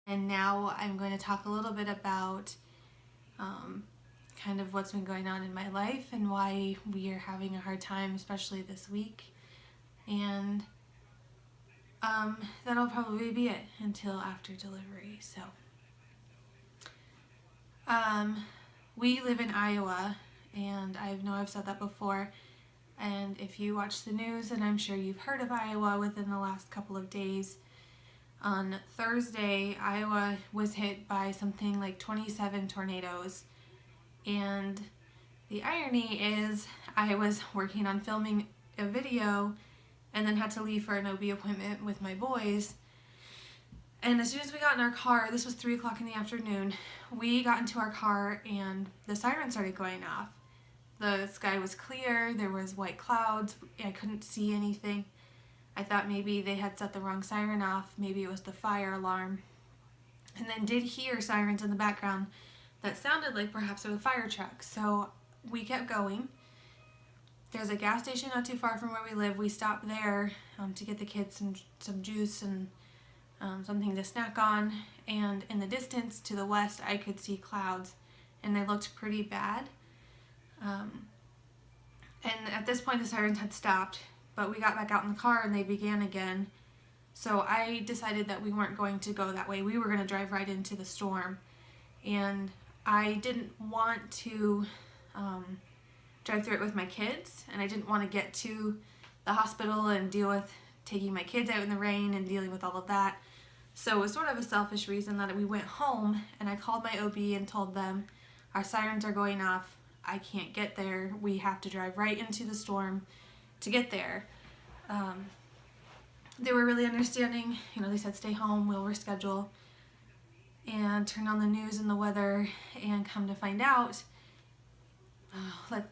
And now I'm going to talk a little bit about kind of what's been going on in my life and why we are having a hard time, especially this week. And that'll probably be it until after delivery. So, we live in Iowa, and I know I've said that before. And if you watch the news, and I'm sure you've heard of Iowa within the last couple of days, on Thursday, Iowa was hit by something like 27 tornadoes. And the irony is, I was working on filming a video and then had to leave for an OB appointment with my boys. And as soon as we got in our car, this was 3 o'clock in the afternoon, we got into our car and the siren started going off. The sky was clear, there was white clouds, I couldn't see anything. I thought maybe they had set the wrong siren off, maybe it was the fire alarm. And then did hear sirens in the background that sounded like perhaps it was a fire truck. So we kept going. There's a gas station not too far from where we live. We stopped there to get the kids some juice and something to snack on. And in the distance to the west, I could see clouds, and they looked pretty bad. And at this point, the sirens had stopped, but we got back out in the car and they began again. So I decided that we weren't going to go that way. We were going to drive right into the storm. And I didn't want to drive through it with my kids, and I didn't want to get to the hospital and deal with taking my kids out in the rain and dealing with all of that. So it was sort of a selfish reason that we went home, and I called my OB and told them, our sirens are going off, I can't get there, we have to drive right into the storm to get there. They were really understanding. They said stay home, we'll reschedule, and turn on the news and the weather, and come to find out, like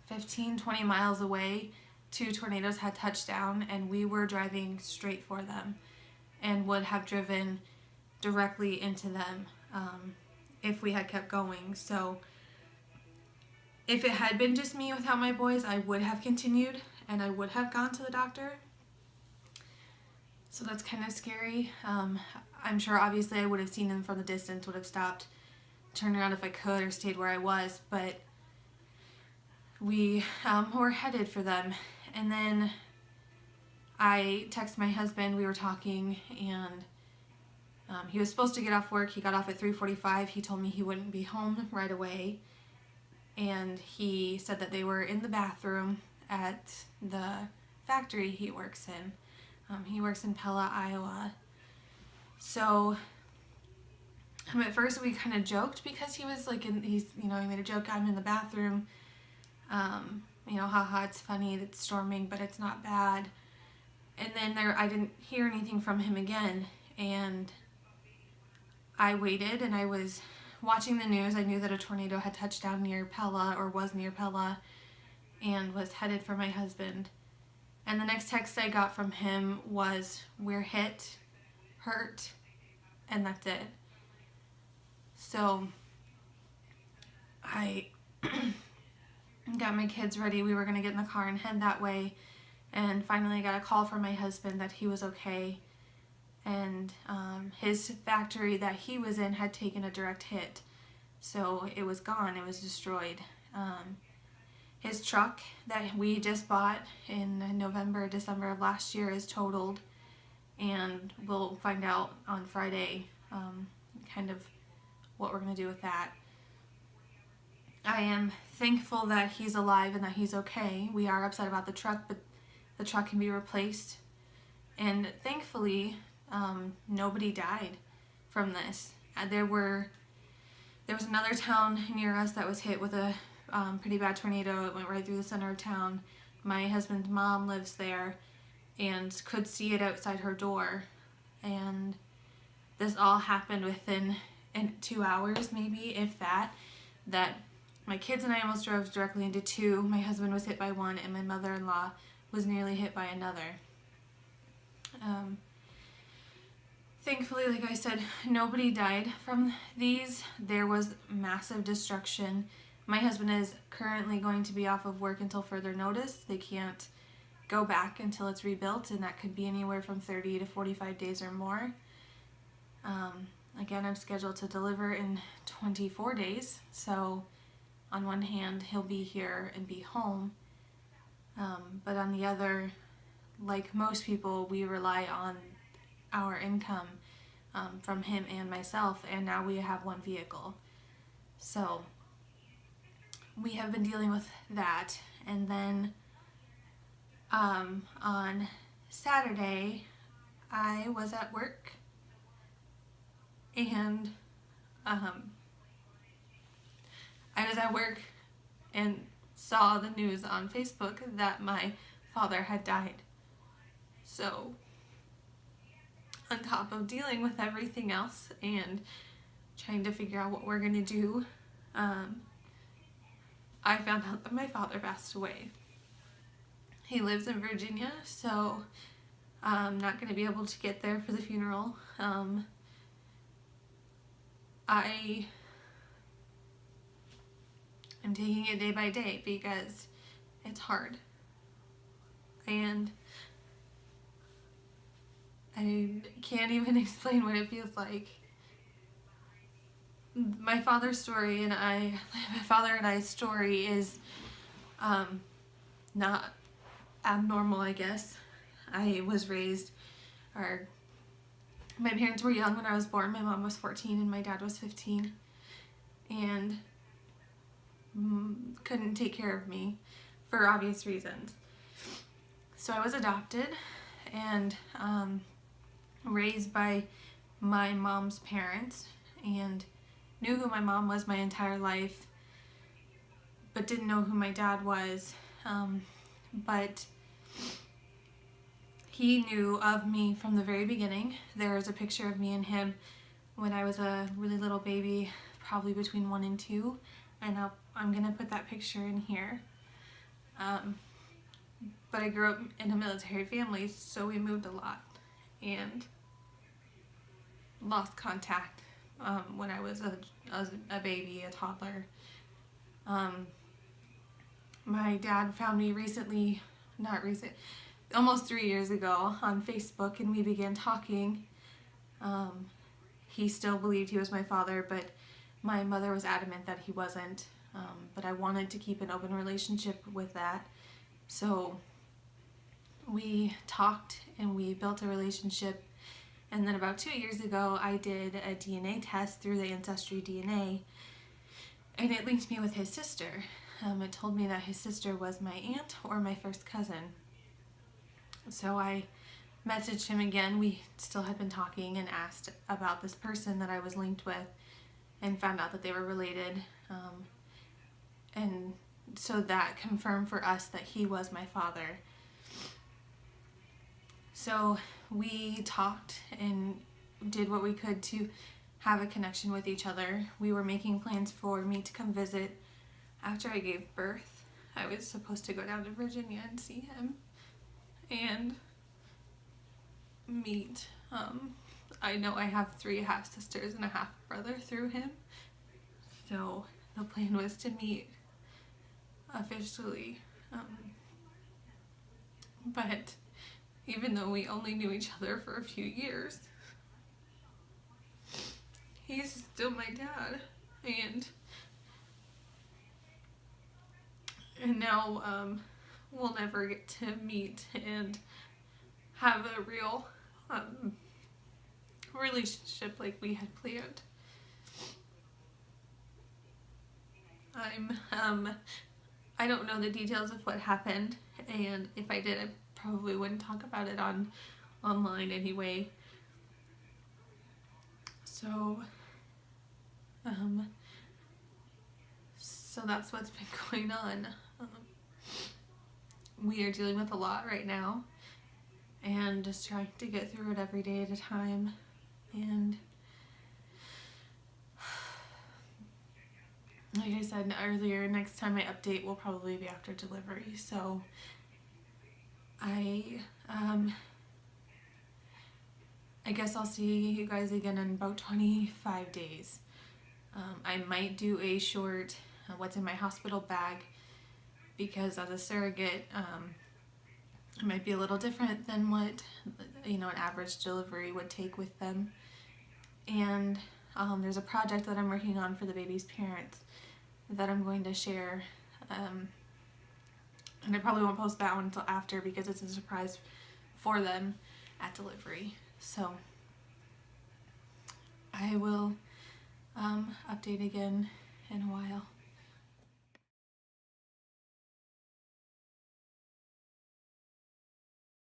15-20 miles away, 2 tornadoes had touched down, and we were driving straight for them and would have driven directly into them if we had kept going. So if it had been just me without my boys, I would have continued and I would have gone to the doctor. So that's kind of scary. I'm sure obviously I would have seen them from the distance, would have stopped, turned around if I could, or stayed where I was, but we were headed for them. And then I texted my husband, we were talking, and he was supposed to get off work. He got off at 3:45. He told me he wouldn't be home right away. And he said that they were in the bathroom at the factory he works in. He works in Pella, Iowa. So at first we kind of joked because he was like, he made a joke, I'm in the bathroom. Haha, it's funny, it's storming, but it's not bad. And then I didn't hear anything from him again. And I waited, and I was watching the news. I knew that a tornado had touched down near Pella, or was near Pella, and was headed for my husband. And the next text I got from him was, we're hit, hurt, and that's it. So I got my kids ready. We were going to get in the car and head that way. And finally I got a call from my husband that he was okay. And his factory that he was in had taken a direct hit. So it was gone. It was destroyed. His truck that we just bought in November, December of last year is totaled. And we'll find out on Friday kind of what we're going to do with that. I am thankful that he's alive and that he's okay. We are upset about the truck, but the truck can be replaced. And thankfully, nobody died from this. There was another town near us that was hit with a pretty bad tornado. It went right through the center of town. My husband's mom lives there and could see it outside her door. And this all happened within 2 hours, maybe, if that my kids and I almost drove directly into 2. My husband was hit by 1, and my mother-in-law was nearly hit by another. Thankfully, like I said, nobody died from these. There was massive destruction. My husband is currently going to be off of work until further notice. They can't go back until it's rebuilt, and that could be anywhere from 30 to 45 days or more. Again, I'm scheduled to deliver in 24 days, so on one hand, he'll be here and be home, but on the other, like most people, we rely on our income from him and myself, and now we have one vehicle. So we have been dealing with that, and then on Saturday, I was at work, and saw the news on Facebook that my father had died. So, on top of dealing with everything else and trying to figure out what we're going to do, I found out that my father passed away. He lives in Virginia, so I'm not going to be able to get there for the funeral. I am taking it day by day because it's hard. And I can't even explain what it feels like. My father and I's story is not abnormal, I guess. My parents were young when I was born. My mom was 14 and my dad was 15, and couldn't take care of me for obvious reasons. So I was adopted and raised by my mom's parents, and knew who my mom was my entire life, but didn't know who my dad was. But he knew of me from the very beginning. There's a picture of me and him when I was a really little baby, probably between 1 and 2, and I'm gonna put that picture in here. But I grew up in a military family, so we moved a lot and lost contact when I was a baby, a toddler. My dad found me almost 3 years ago on Facebook, and we began talking. He still believed he was my father, but my mother was adamant that he wasn't. But I wanted to keep an open relationship with that. So we talked and we built a relationship. And then about 2 years ago, I did a DNA test through the Ancestry DNA, and it linked me with his sister. It told me that his sister was my aunt or my first cousin. So I messaged him again. We still had been talking, and asked about this person that I was linked with, and found out that they were related. And so that confirmed for us that he was my father. So we talked and did what we could to have a connection with each other. We were making plans for me to come visit after I gave birth. I was supposed to go down to Virginia and see him and meet. I know I have 3 half-sisters and a half-brother through him. So the plan was to meet officially. But even though we only knew each other for a few years, he's still my dad. And now we'll never get to meet and have a real relationship like we had planned. I don't know the details of what happened, and if I did, I probably wouldn't talk about it online anyway. So that's what's been going on. We are dealing with a lot right now, and just trying to get through it every day at a time. And like I said earlier, next time I update will probably be after delivery. So I guess I'll see you guys again in about 25 days. I might do a short what's in my hospital bag, because as a surrogate, it might be a little different than what an average delivery would take with them. and there's a project that I'm working on for the baby's parents that I'm going to share, and I probably won't post that one until after because it's a surprise for them at delivery. So I will update again in a while.